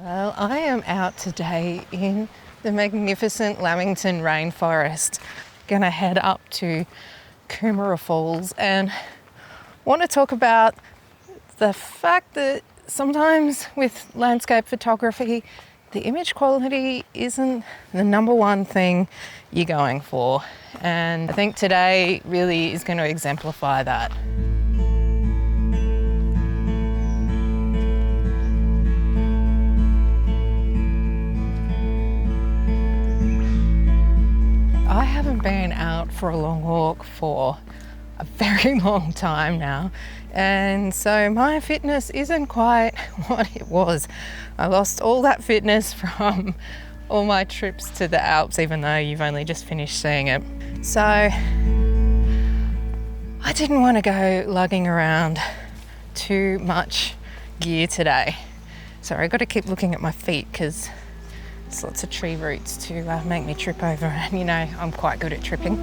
Well, I am out today in the magnificent Lamington rainforest. Gonna head up to Coomera Falls and want to talk about the fact that sometimes with landscape photography, the image quality isn't the number one thing you're going for. And I think today really is going to exemplify that. I haven't been out for a long walk for a very long time now, and so my fitness isn't quite what it was. I lost all that fitness from all my trips to the Alps, even though you've only just finished seeing it. So I didn't want to go lugging around too much gear today. So I got to keep looking at my feet because there's lots of tree roots to make me trip over, and you know I'm quite good at tripping.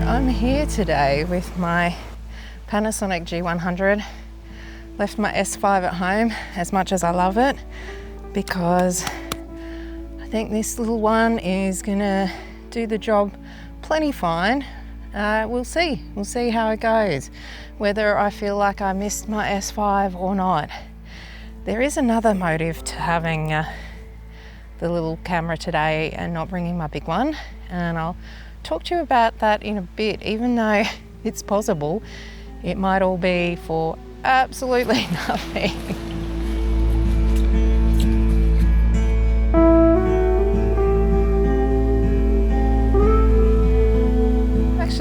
I'm here today with my Panasonic G100. Left my S5 at home, as much as I love it, because I think this little one is gonna do the job plenty fine. We'll see how it goes, whether I feel like I missed my S5 or not. There is another motive to having the little camera today and not bringing my big one, and I'll talk to you about that in a bit. Even though it's possible it might all be for absolutely nothing.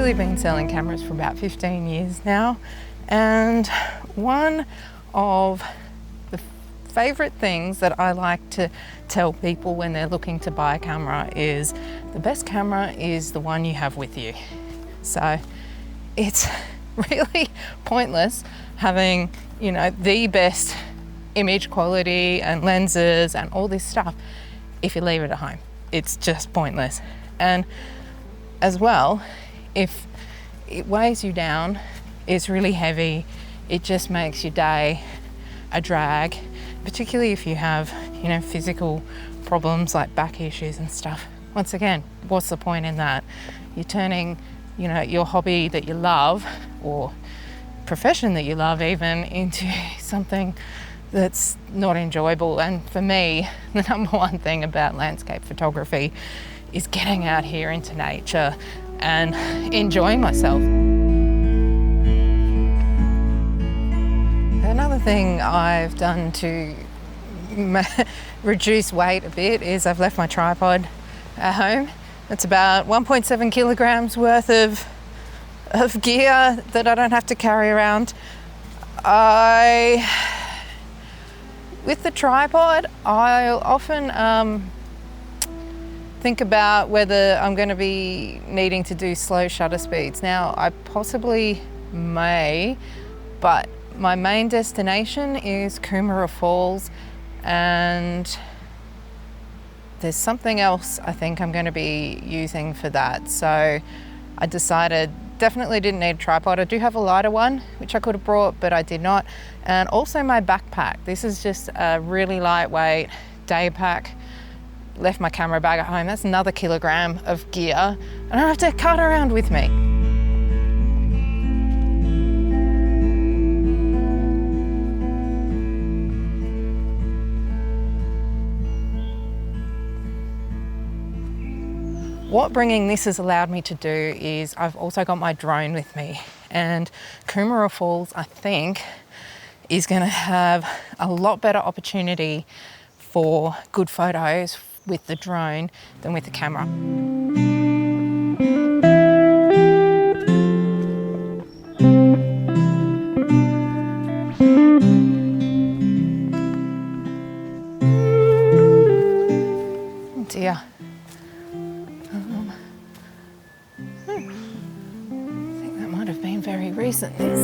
I've been selling cameras for about 15 years now, and one of the favorite things that I like to tell people when they're looking to buy a camera is the best camera is the one you have with you. So it's really pointless having, you know, the best image quality and lenses and all this stuff if you leave it at home. It's just pointless. And as well, if it weighs you down, it's really heavy, it just makes your day a drag, particularly if you have, you know, physical problems like back issues and stuff. Once again, what's the point in that? You're turning, you know, your hobby that you love, or profession that you love even, into something that's not enjoyable. And for me, the number one thing about landscape photography is getting out here into nature and enjoying myself. Another thing I've done to reduce weight a bit is I've left my tripod at home. It's about 1.7 kilograms worth of gear that I don't have to carry around. With the tripod, I'll often think about whether I'm going to be needing to do slow shutter speeds. Now, I possibly may, but my main destination is Coomera Falls, and there's something else I think I'm going to be using for that. So I decided definitely didn't need a tripod. I do have a lighter one, which I could have brought, but I did not. And also my backpack. This is just a really lightweight day pack. Left my camera bag at home. That's another kilogram of gear. I don't have to cart around with me. What bringing this has allowed me to do is I've also got my drone with me, and Coomera Falls, I think, is going to have a lot better opportunity for good photos with the drone than with the camera. Oh dear. I think that might have been very recent, this.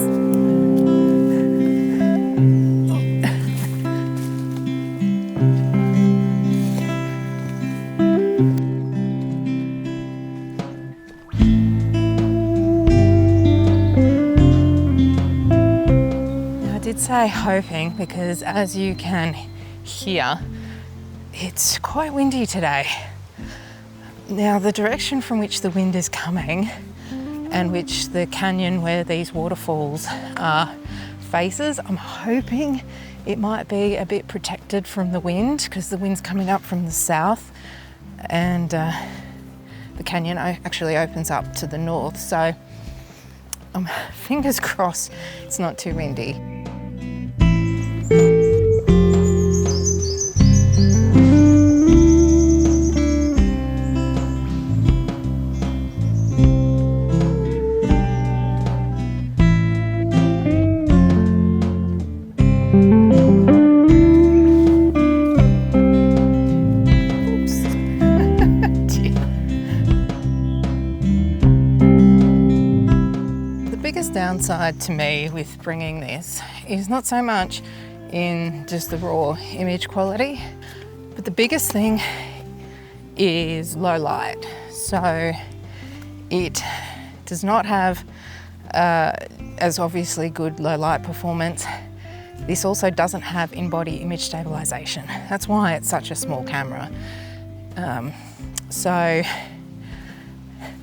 say hoping because as you can hear, it's quite windy today. Now the direction from which the wind is coming and which the canyon where these waterfalls are faces, I'm hoping it might be a bit protected from the wind because the wind's coming up from the south and the canyon actually opens up to the north. So fingers crossed it's not too windy. Downside to me with bringing this is not so much in just the raw image quality, but the biggest thing is low light. So it does not have as obviously good low light performance. This also doesn't have in-body image stabilization. That's why it's such a small camera. So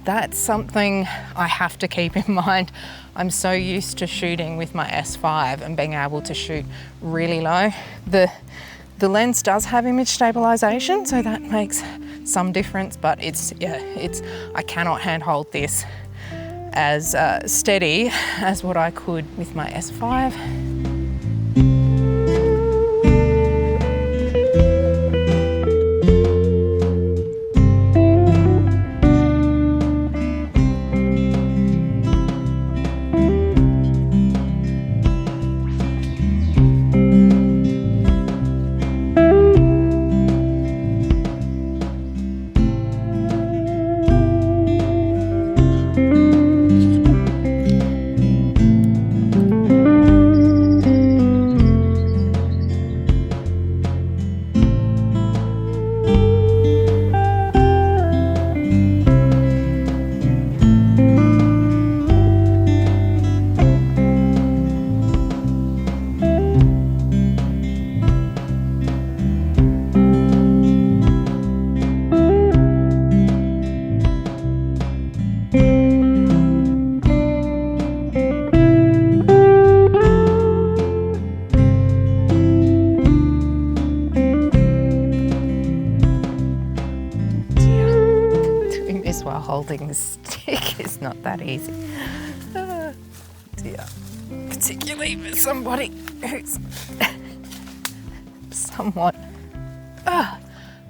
that's something I have to keep in mind. I'm so used to shooting with my S5 and being able to shoot really low. The lens does have image stabilization, so that makes some difference, but I cannot handhold this as steady as what I could with my S5. While holding the stick is not that easy. Dear. Particularly for somebody who's somewhat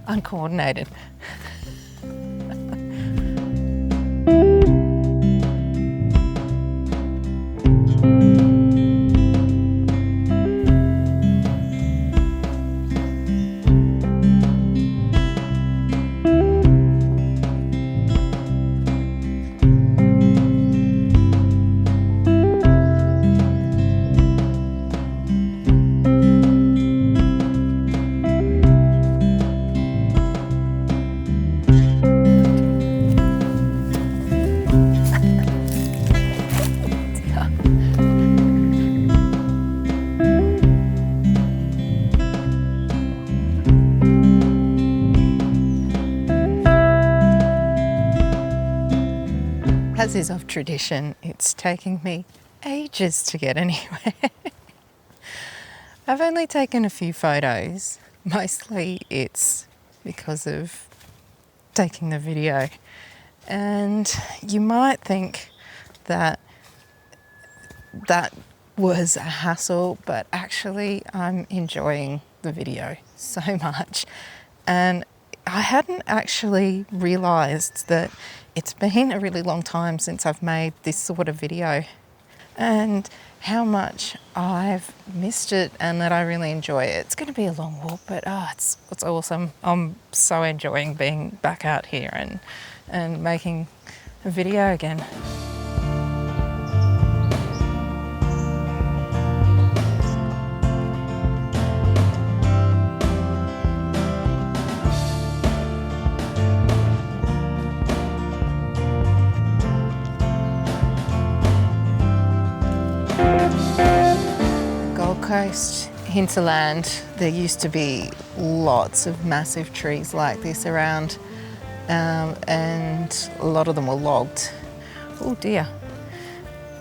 uncoordinated. As is of tradition, it's taking me ages to get anywhere. I've only taken a few photos. Mostly it's because of taking the video. And you might think that that was a hassle, but actually I'm enjoying the video so much. And I hadn't actually realised that it's been a really long time since I've made this sort of video and how much I've missed it and that I really enjoy it. It's going to be a long walk, but it's awesome. I'm so enjoying being back out here and making a video again. most hinterland, there used to be lots of massive trees like this around, and a lot of them were logged. Oh dear.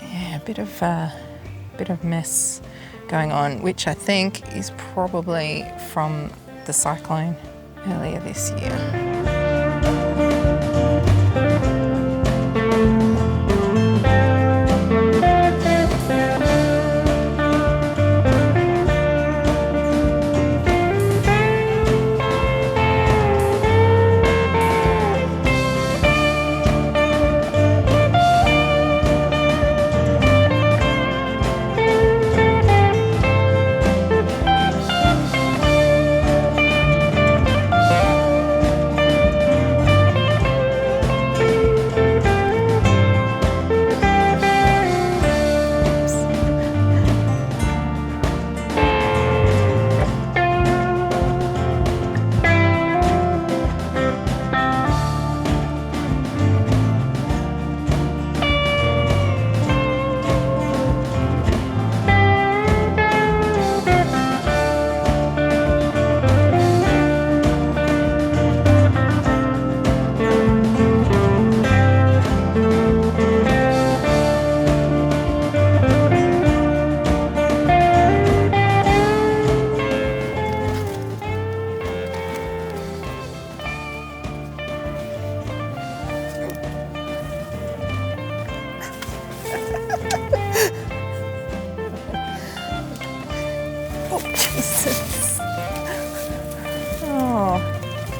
Yeah, a bit of mess going on, which I think is probably from the cyclone earlier this year.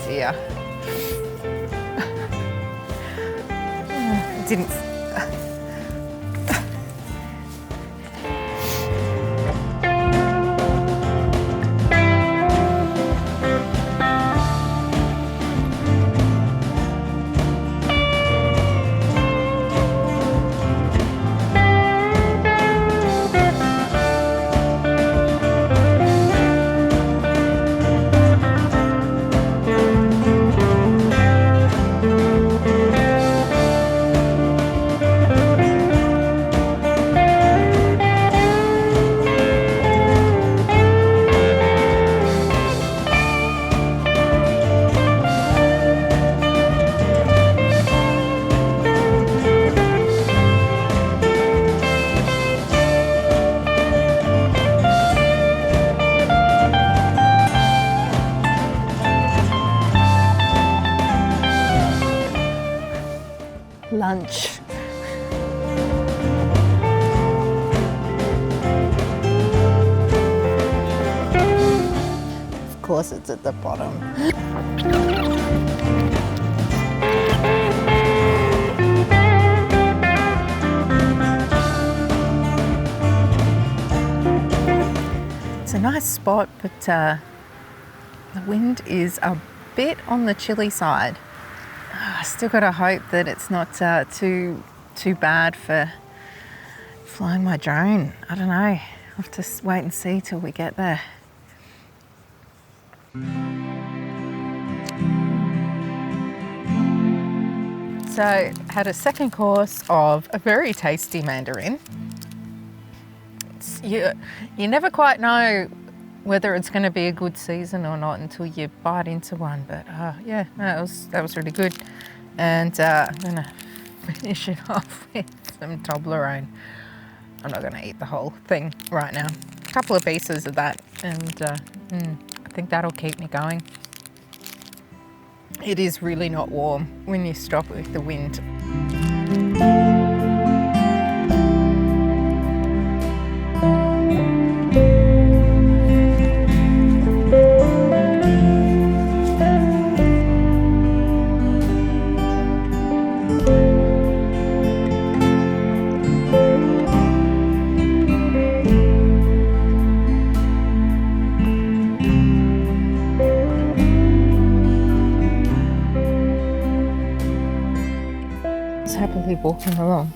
Yeah. Didn't. Lunch. Of course, it's at the bottom. It's a nice spot, but the wind is a bit on the chilly side. I still got to hope that it's not too bad for flying my drone. I don't know. I'll have to wait and see till we get there. So, had a second course of a very tasty mandarin. You never quite know whether it's going to be a good season or not until you bite into one. But yeah, no, that was really good. And I'm going to finish it off with some Toblerone. I'm not going to eat the whole thing right now. A couple of pieces of that, and I think that'll keep me going. It is really not warm when you stop with the wind. Happily walking along,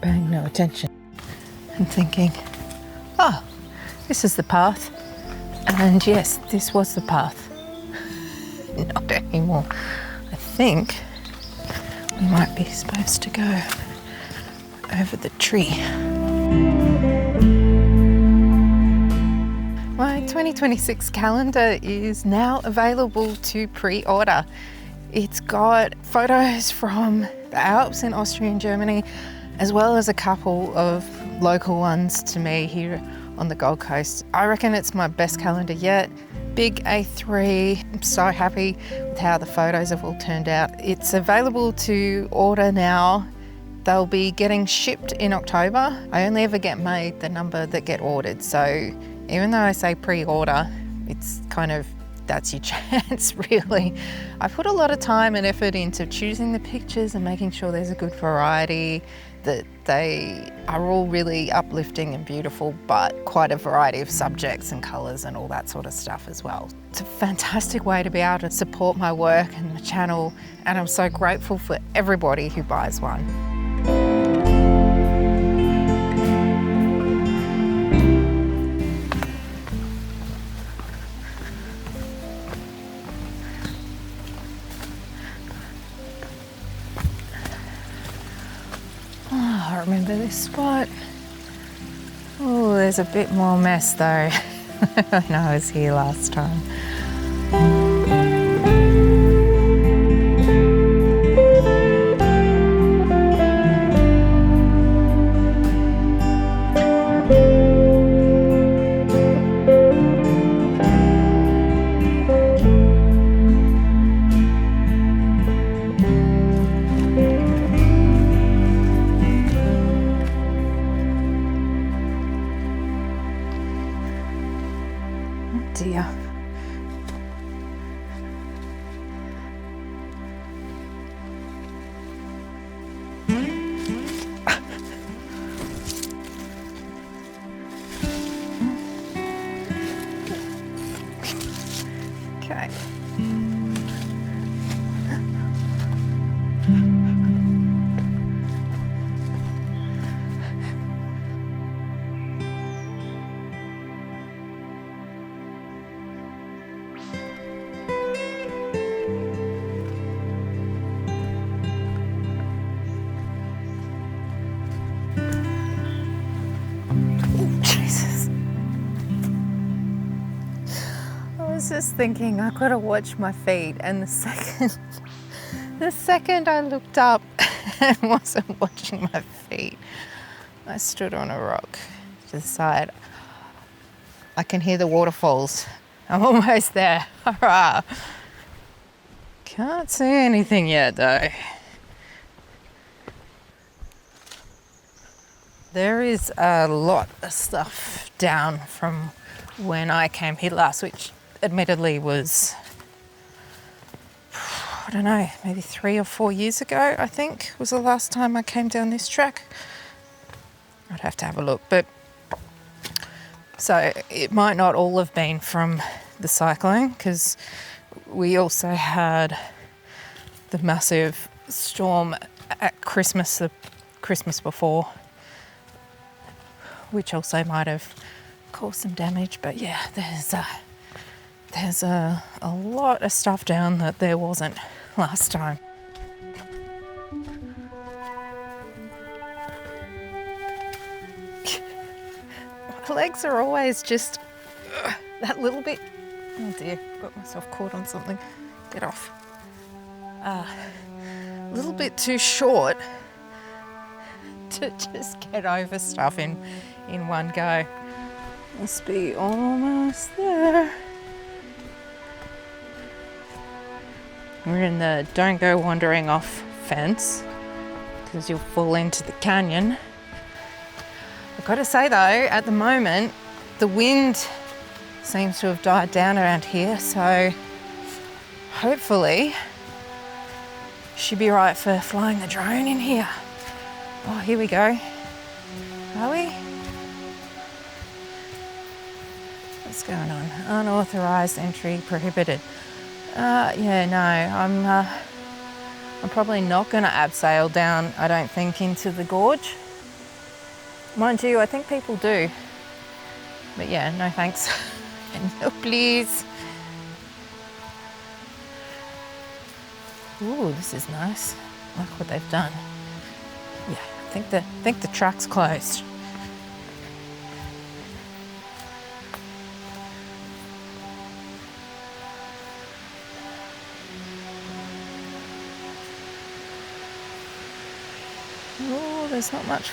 paying no attention, and thinking, oh, this is the path. And yes, this was the path. Not anymore. I think we might be supposed to go over the tree. 2026 calendar is now available to pre-order. It's got photos from the Alps in Austria and Germany, as well as a couple of local ones to me here on the Gold Coast. I reckon it's my best calendar yet. Big A3, I'm so happy with how the photos have all turned out. It's available to order now. They'll be getting shipped in October. I only ever get made the number that get ordered, so even though I say pre-order, it's kind of, that's your chance really. I put a lot of time and effort into choosing the pictures and making sure there's a good variety, that they are all really uplifting and beautiful, but quite a variety of subjects and colours and all that sort of stuff as well. It's a fantastic way to be able to support my work and my channel, and I'm so grateful for everybody who buys one. I remember this spot. Oh, there's a bit more mess though. I know I was here last time. Dear. Okay. I was just thinking I gotta watch my feet, and the second I looked up and wasn't watching my feet, I stood on a rock to the side. I can hear the waterfalls. I'm almost there. Hurrah! Can't see anything yet though. There is a lot of stuff down from when I came here last, which admittedly was, I don't know, maybe 3 or 4 years ago, I think, was the last time I came down this track. I'd have to have a look, but so it might not all have been from the cyclone, because we also had the massive storm at Christmas, the Christmas before, which also might have caused some damage. But yeah, there's a lot of stuff down that there wasn't last time. My legs are always just that little bit, oh dear, got myself caught on something, get off. A little bit too short to just get over stuff in one go. Must be almost there. We're in the don't go wandering off fence, because you'll fall into the canyon. I've got to say though, at the moment, the wind seems to have died down around here, so hopefully should be right for flying the drone in here. Oh, here we go. Are we? What's going on? Unauthorized entry prohibited. Yeah, no, I'm probably not going to abseil down, I don't think, into the gorge. Mind you, I think people do. But yeah, no thanks. No, please. Ooh, this is nice. I like what they've done. Yeah, I think the track's closed. Oh, there's not much.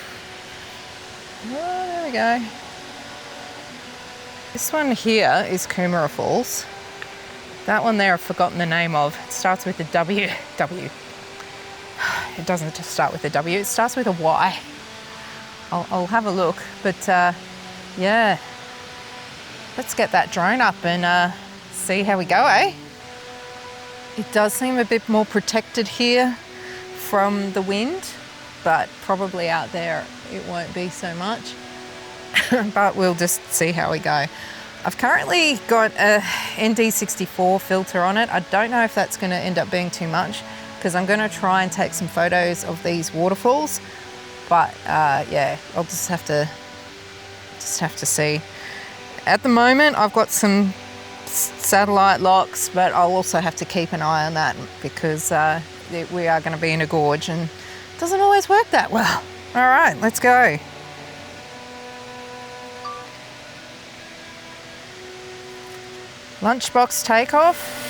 Oh, there we go. This one here is Coomera Falls. That one there I've forgotten the name of. It starts with a W. It doesn't just start with a W, it starts with a Y. I'll have a look, but yeah. Let's get that drone up and see how we go, eh? It does seem a bit more protected here from the wind, but probably out there it won't be so much. But we'll just see how we go. I've currently got a ND64 filter on it. I don't know if that's going to end up being too much because I'm going to try and take some photos of these waterfalls. But yeah, I'll just have to see. At the moment, I've got some satellite locks, but I'll also have to keep an eye on that because we are going to be in a gorge and it doesn't always work that well. All right, let's go. Lunchbox takeoff.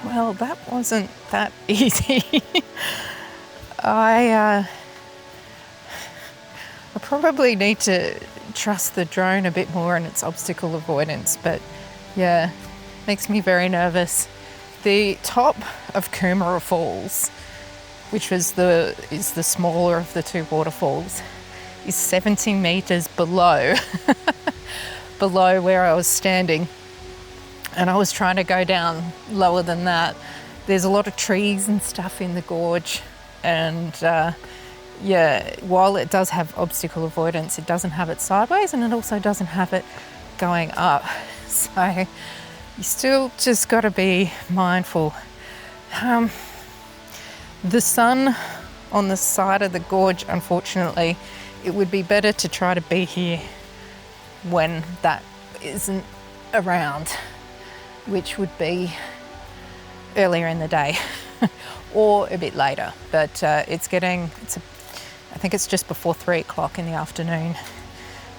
Well, that wasn't that easy. I probably need to trust the drone a bit more in its obstacle avoidance, but yeah, makes me very nervous. The top of Coomera Falls, which is the smaller of the two waterfalls, is 70 meters below below where I was standing. And I was trying to go down lower than that. There's a lot of trees and stuff in the gorge. And yeah, while it does have obstacle avoidance, it doesn't have it sideways and it also doesn't have it going up. So you still just got to be mindful. The sun on the side of the gorge, unfortunately, it would be better to try to be here when that isn't around, which would be earlier in the day or a bit later. But I think it's just before 3 o'clock in the afternoon.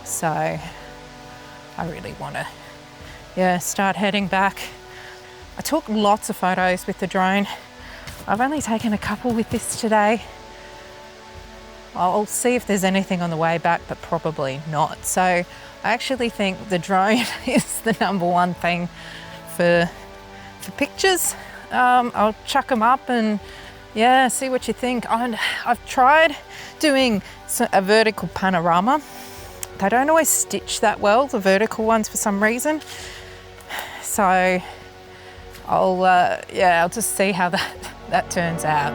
So I really want to, start heading back. I took lots of photos with the drone. I've only taken a couple with this today. I'll see if there's anything on the way back, but probably not. So I actually think the drone is the number one thing for pictures. I'll chuck them up and see what you think. I've tried doing a vertical panorama. They don't always stitch that well, the vertical ones, for some reason. So I'll just see how that turns out.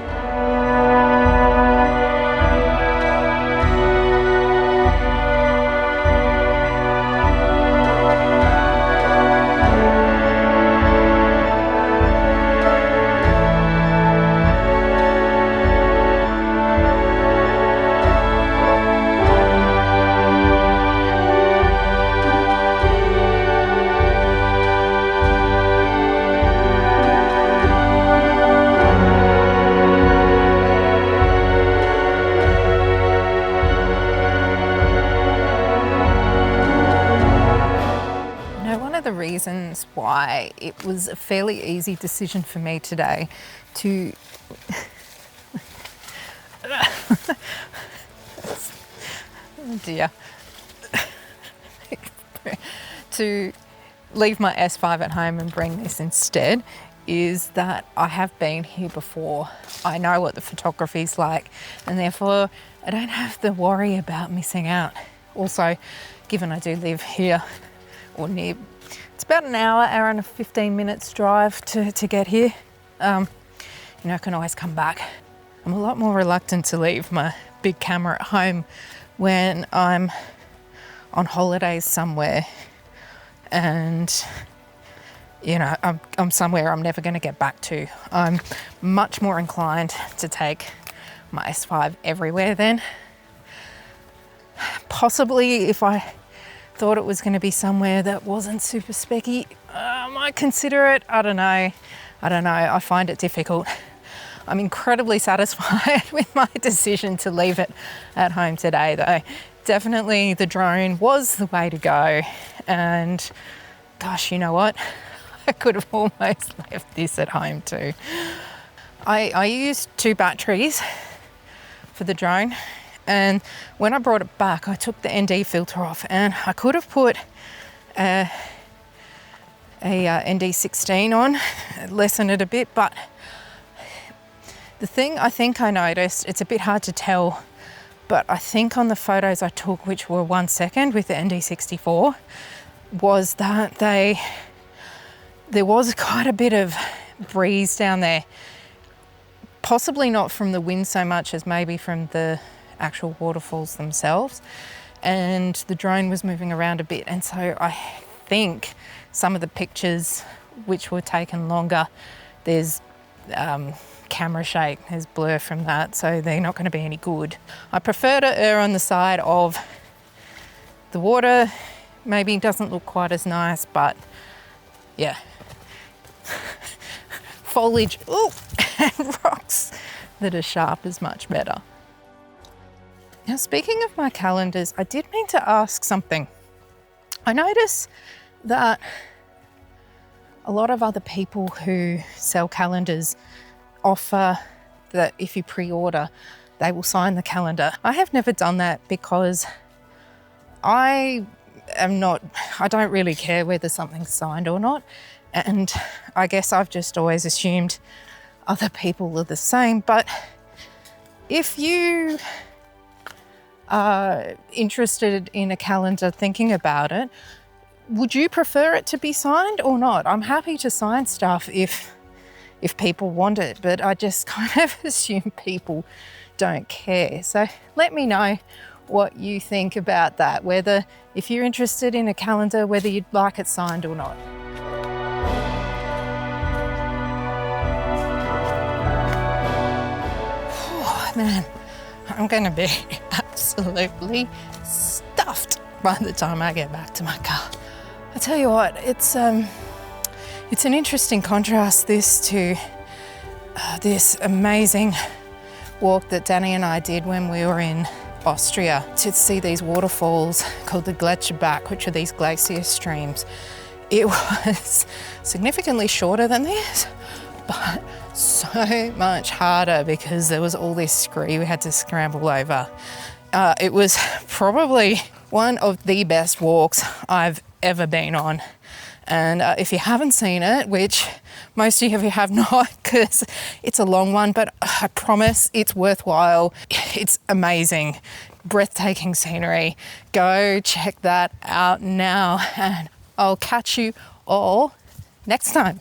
Reasons why it was a fairly easy decision for me today to oh dear to leave my S5 at home and bring this instead is that I have been here before. I know what the photography's like, and therefore I don't have to worry about missing out. Also, given I do live here or near, it's about an hour and 15 minutes drive to get here. You know, I can always come back. I'm a lot more reluctant to leave my big camera at home when I'm on holidays somewhere and, you know, I'm somewhere I'm never going to get back to. I'm much more inclined to take my S5 everywhere then. Possibly if I thought it was going to be somewhere that wasn't super specky, I might consider it. I don't know. I find it difficult. I'm incredibly satisfied with my decision to leave it at home today, though. Definitely the drone was the way to go. And gosh, you know what? I could have almost left this at home too. I used 2 batteries for the drone. And when I brought it back, I took the ND filter off, and I could have put a ND16 on, lessen it a bit, but the thing I think I noticed, it's a bit hard to tell, but I think on the photos I took, which were 1 second with the ND64, was that there was quite a bit of breeze down there. Possibly not from the wind so much as maybe from the actual waterfalls themselves. And the drone was moving around a bit. And so I think some of the pictures which were taken longer, there's camera shake, there's blur from that, so they're not going to be any good. I prefer to err on the side of the water. Maybe doesn't look quite as nice, but yeah. Foliage, ooh, and rocks that are sharp is much better. Now, speaking of my calendars, I did mean to ask something. I notice that a lot of other people who sell calendars offer that if you pre-order, they will sign the calendar. I have never done that because I don't really care whether something's signed or not. And I guess I've just always assumed other people are the same. But if you are interested in a calendar, thinking about it, would you prefer it to be signed or not? I'm happy to sign stuff if people want it, but I just kind of assume people don't care. So let me know what you think about that, whether if you're interested in a calendar, whether you'd like it signed or not. Oh, man, I'm gonna be absolutely stuffed by the time I get back to my car. I tell you what, it's an interesting contrast, this to this amazing walk that Danny and I did when we were in Austria to see these waterfalls called the Gletscherberg, which are these glacier streams. It was significantly shorter than this, but so much harder because there was all this scree we had to scramble over. It was probably one of the best walks I've ever been on. And if you haven't seen it, which most of you have not, because it's a long one, but I promise it's worthwhile. It's amazing, breathtaking scenery. Go check that out now, and I'll catch you all next time.